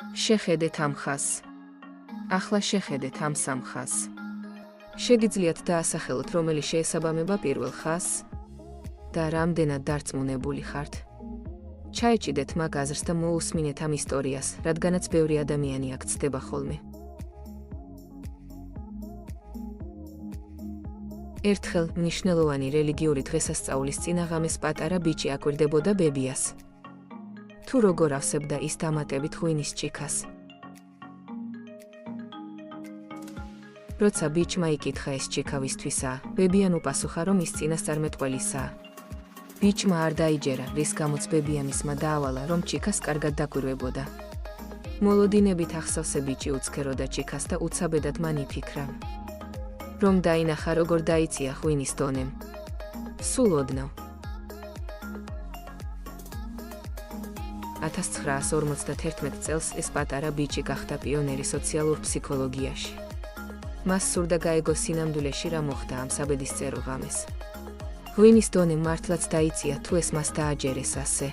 შეხედეთ ამ ხაზს. ახლა შეხედეთ ამ სამ ხაზს. შეგიძლიათ დაასახელოთ, რომელი შეესაბამება პირველ ხაზს და რამდენად დარწმუნებული ხართ. ჩაეჭიდეთ მაგ აზრს და მოусმინეთ ამ ისტორიას, რადგანაც ბევრი ადამიანი აქ ცდება ხოლმე. ერთხელ მნიშვნელოვანი რელიგიური დღესასწაულის წინაღამეს პატარა ბიჭი აკვირდებოდა ბებიას. თუ როგორ ავსებდა ის დამატებით ღვინის ჭიქას. როცა ბიჭმა იკითხა ეს ჭიქავისთვისაა, ბებიამ უპასუხა, რომ ის წინასწარმეტყველისაა. ბიჭმა არ დაიჯერა, რის გამოც ბებიამ ისმა დაავალა, რომ ჭიქას კარგად დაკვირვებოდა. მოლოდინებით ახსავსე ბიჭი უცქეროდა ჭიქას და უცაბედად მან იფიქრა, რომ დაინახა როგორ დაიწია ღვინის დონემ. სულ ოდნავ. 1951 წელს ეს პატარა ბიჭი გახდა პიონერი სოციალურ ფსიქოლოგიაში. მას სურდა გაეგო სინამდვილეში რა მოხდა ამ საბედისწერო ღამეს. ღვინის დონემ მართლაც დაიწია, თუ ეს მას დააჯერეს ასე.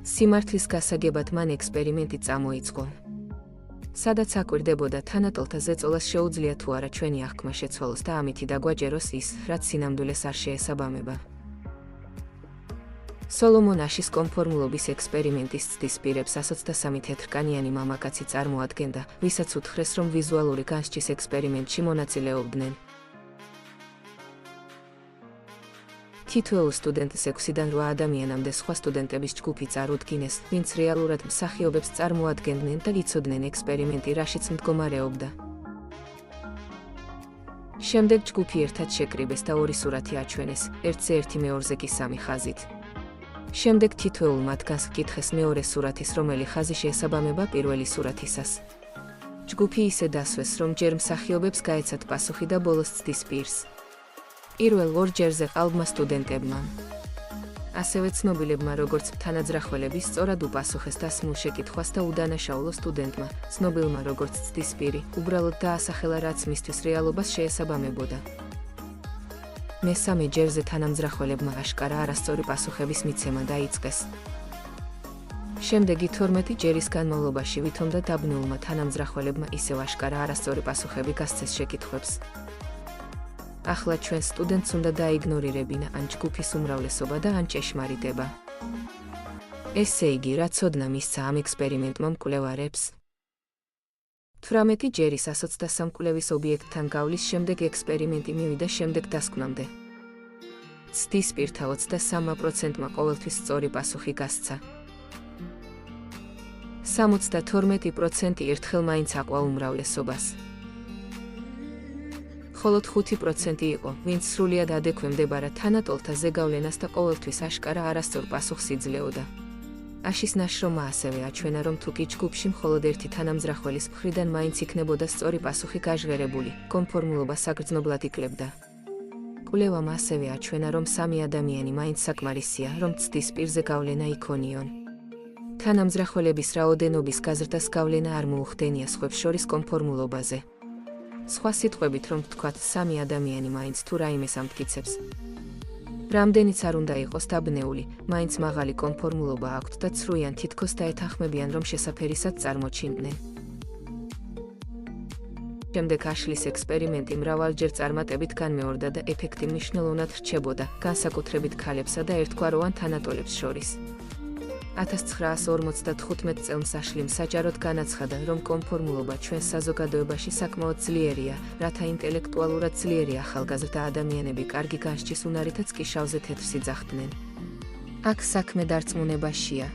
სიმართლის გასაგებად მან ექსპერიმენტი წამოიწყო. სადაც აკვირდებოდა თანატოლთა ზეწოლას შეუძლია თუ არა ჩვენი აღქმა შეცვალოს და ამითი დაგვაჯეროს ის, რაც სინამდვილეს არ შეესაბამება. სოლომონ აშის კონფორმულობის ექსპერიმენტის ცდის პირებს 123 თეთრკანიანი მამაკაცი წარმოადგენდა, ვისაც უთხრეს, რომ ვიზუალური განსჯის ექსპერიმენტში მონაწილეობდნენ. თითოეულ სტუდენტს 6-დან 8 ადამიანამდე სხვა სტუდენტების ჯგუფი წარუდგინეს, ვინც რეალურად მსახიობებს წარმოადგენდნენ და იცოდნენ ექსპერიმენტი რაშიც მდგომარეობდა. შემდეგ ჯგუფი ერთად შეკრიბეს და ორი სურათი აჩვენეს, ერთზე ერთი მეორზე კი სამი ხაზით. შემდეგ თითოეულ მათგანს ჰკითხეს მეორე სურათის რომელი ხაზი შეესაბამება პირველი სურათისას. ჯგუფი ისე დასვეს, რომ ჯერ მსახიობებს გაეცათ პასუხი და ბოლოს ცდის პირს. პირველ ორ ჯერზე ყალბმა სტუდენტებმა. ასევე ცნობილებმა, როგორც თანაძრახველები სწორად უპასუხეს დასმულ შეკითხვას და უდანაშაულო სტუდენტმა, ცნობილმა როგორც ცდის პირი, უბრალოდ დაასახელა რაც მისთვის რეალობას შეესაბამებოდა. მესამე ჯერზე თანამძრახველებმა აშკარა არასწორი პასუხების მიცემა დაიწყეს. შემდეგი 12 ჯერის განმავლობაში ვითომ და დაბნეულმა თანამძრახველებმა ისევ აშკარა არასწორი პასუხები გასცეს შეკითხვებს. ახლა ჩვენ სტუდენტს უნდა დაიგნორირებინა ან ჯგუფის უმრავლესობა და ან ჭეშმარიტება. ესე იგი, რა ცოდნა მისცა ამ ექსპერიმენტმა მკვლევარებს? 18 ჯერის 123 მკვლევის ობიექტთან გავლის შემდეგ ექსპერიმენტი მივიდა შემდეგ დასკვნამდე. ცდის პირთა 23%-მა ყოველთვის სწორი პასუხი გასცა. 72% ერთხელ მაინც აყვა უმრავლესობას. მხოლოდ 5% იყო, ვინც სრულიად ადეკვემდებარა თანატოლთა ზეგავლენას და ყოველთვის აშკარა არასწორ პასუხს იძლეოდა. აშის ნაშრომმა ასევე აჩვენა, რომ თუკი ჯგუფში მხოლოდ ერთი თანამძრახველის მხრიდან მაინც იქნებოდა სწორი პასუხი გაჟღერებული, კონფორმულობა საგრძნობლად იკლებდა. კვლევამ ასევე აჩვენა, რომ 3 ადამიანი მაინც საკმარისია, რომ ცდის პირზე გავლენა იქონიონ. თანამძრახველების რაოდენობის გაზრდას გავლენა არ მოუხდენია სხვებს შორის კონფორმულობაზე. სხვა სიტყვებით რომ ვთქვათ, 3 ადამიანი მაინც თუ რაიმეს ამტკიცებს. რამდენიც არ უნდა იყოს დაბნეული, მაინც მაღალი კონფორმულობა აქვთ და ცრუიან თითქოს დაეთანხმებიან, რომ შესაფერისად წარმოჩინდნენ. შემდეგ აშლის ექსპერიმენტი მრავალჯერ წარმატებით განმეორდა და ეფექტი მნიშვნელოვნად რჩებოდა, განსაკუთრებით ქალებსა და ერთგვაროვან თანატოლებს შორის. 1955 წელს აშლიმ საჯაროდ განაცხადა, რომ კონფორმულობა ჩვენს საზოგადოებაში საკმაოდ ძლიერია, რათა ინტელექტუალურად ძლიერი ახალგაზრდა ადამიანები კარგი განსჯის უნარითაც კი შავზე თეთრს იძახდნენ. აქ საქმე დარწმუნებაშია.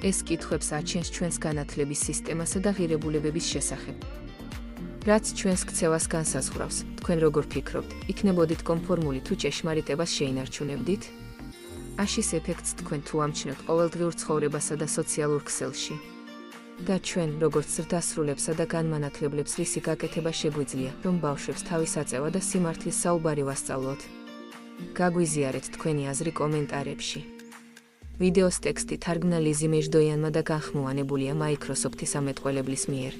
ეს კითხვებს აჩენს ჩვენს განათლების სისტემასა და ღირებულებების შესახებ. რაც ჩვენს ქცევას განსაზღვრავს, თქვენ როგორ ფიქრობთ, იქნებოდით კონფორმული თუ ჭეშმარიტებას შეინარჩუნებდით? აშის ეფექტს თქვენ თუ ამჩნევთ ყოველდღიურ ცხოვრებასა და სოციალურ ქსელში. და ჩვენ, როგორც ზრდასრულებსა და განმანათლებლებს რისი გაკეთება შეგვიძლია, რომ ბავშვებს თავის აწევა და სიმართლის საუბარი ვასწავლოთ. გაგვიზიარეთ თქვენი აზრი კომენტარებში. ვიდეოს ტექსტი თარგმნა ლიზი მეჟდოიანმა და განხმოვანებულია Microsoft-ის ამეტყველებლის მიერ.